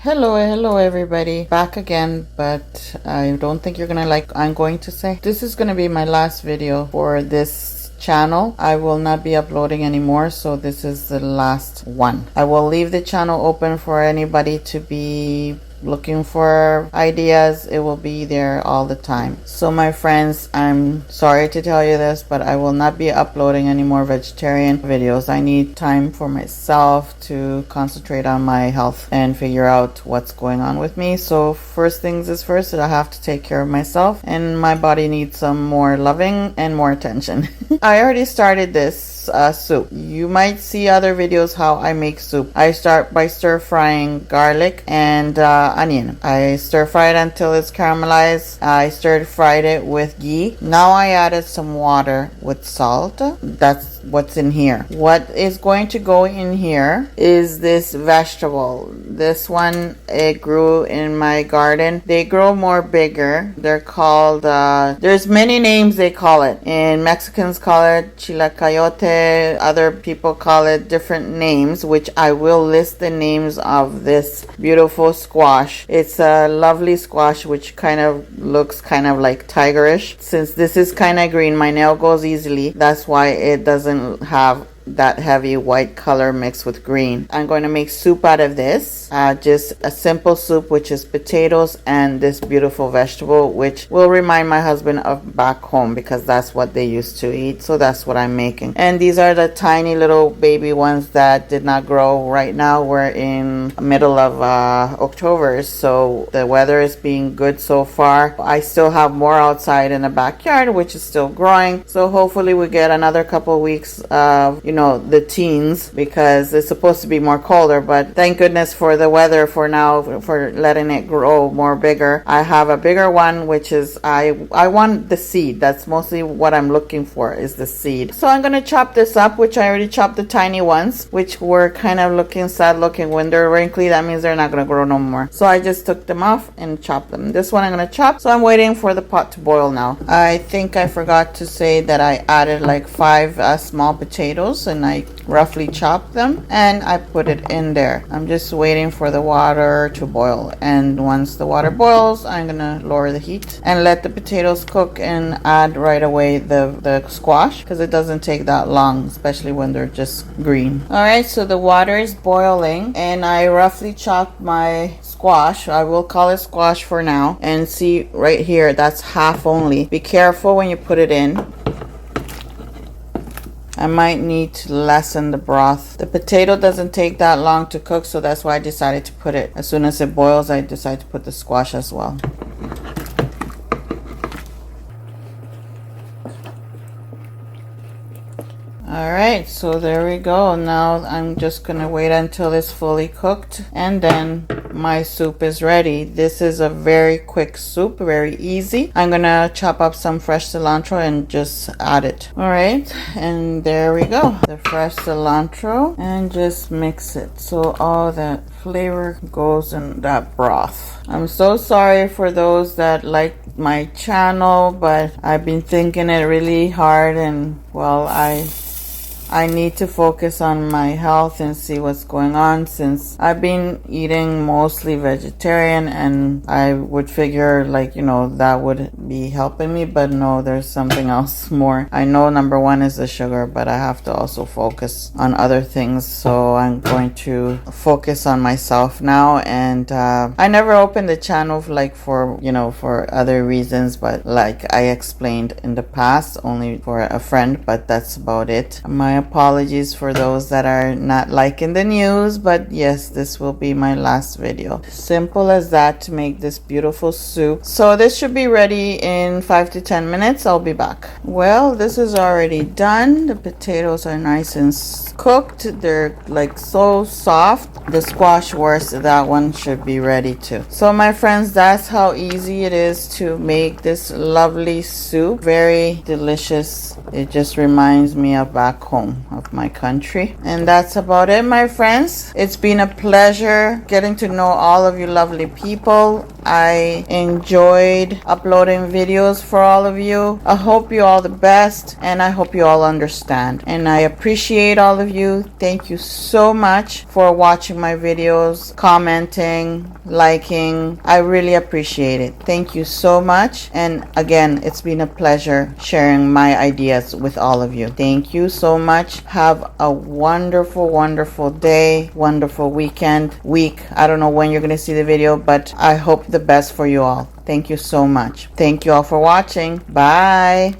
Hello everybody. Back again, but I don't think you're gonna like I'm going to say. This is gonna be my last video for this channel. I will not be uploading anymore, so this is the last one. I will leave the channel open for anybody to be looking for ideas. It will be there all the time. So my friends, I'm sorry to tell you this, but I will not be uploading any more vegetarian videos. I need time for myself to concentrate on my health and figure out what's going on with me. So first things is first, I have to take care of myself, and my body needs some more loving and more attention. I already started this soup. You might see other videos how I make soup. I start by stir frying garlic and onion. I stir fry it until it's caramelized. I stir fried it with ghee. Now I added some water with salt. That's what's in here. What is going to go in here is this vegetable. This one, it grew in my garden. They grow more bigger. They're called there's many names they call it. And Mexicans call it chilacayote. Other people call it different names, which I will list the names of this beautiful squash. It's a lovely squash which kind of looks kind of like tigerish. Since this is kind of green, my nail goes easily. That's why it doesn't have that heavy white color mixed with green. I'm going to make soup out of this. Just a simple soup, which is potatoes and this beautiful vegetable, which will remind my husband of back home because that's what they used to eat. So that's what I'm making. And these are the tiny little baby ones that did not grow. Right now we're in middle of October, so the weather is being good so far. I still have more outside in the backyard, which is still growing. So hopefully we get another couple weeks of, the teens, because it's supposed to be more colder. But thank goodness for the weather for now, for letting it grow more bigger. I have a bigger one, which is I want the seed. That's mostly what I'm looking for, is the seed. So I'm gonna chop this up, which I already chopped the tiny ones, which were kind of looking sad looking. When they're wrinkly, that means they're not gonna grow no more. So I just took them off and chopped them. This one I'm gonna chop. So I'm waiting for the pot to boil now. I think I forgot to say that I added like 5 small potatoes, and I roughly chopped them and I put it in there. I'm just waiting for the water to boil, and once the water boils, I'm gonna lower the heat and let the potatoes cook and add right away the squash, because it doesn't take that long, especially when they're just green. All right, so the water is boiling and I roughly chopped my squash. I will call it squash for now. And see right here, that's half only. Be careful when you put it in. I might need to lessen the broth. The potato doesn't take that long to cook, so that's why I decided to put it. As soon as it boils, I decide to put the squash as well. Alright, so there we go. Now I'm just gonna wait until it's fully cooked, and then my soup is ready. This is a very quick soup, very easy. I'm gonna chop up some fresh cilantro and just add it. Alright, and there we go. The fresh cilantro, and just mix it so all that flavor goes in that broth. I'm so sorry for those that like my channel, but I've been thinking it really hard, and well, I need to focus on my health and see what's going on, since I've been eating mostly vegetarian, and I would figure that would be helping me, but no, there's something else more. I know number one is the sugar, but I have to also focus on other things. So I'm going to focus on myself now, and I never opened the channel for other reasons, but like I explained in the past, only for a friend, but that's about it. My apologies for those that are not liking the news, but yes, this will be my last video. Simple as that to make this beautiful soup. So this should be ready in 5 to 10 minutes. I'll be back. Well, this is already done. The potatoes are nice and cooked. They're like so soft. The squash worse, that one should be ready too. So my friends, that's how easy it is to make this lovely soup. Very delicious. It just reminds me of back home, of my country. And that's about it, my friends. It's been a pleasure getting to know all of you lovely people. I enjoyed uploading videos for all of you. I hope you all the best, and I hope you all understand. And I appreciate all of you. Thank you so much for watching my videos, commenting, liking. I really appreciate it. Thank you so much. And again, it's been a pleasure sharing my ideas with all of you. Thank you so much. Have a wonderful, wonderful day, wonderful week. I don't know when you're going to see the video, but I hope the best for you all. Thank you so much. Thank you all for watching. Bye.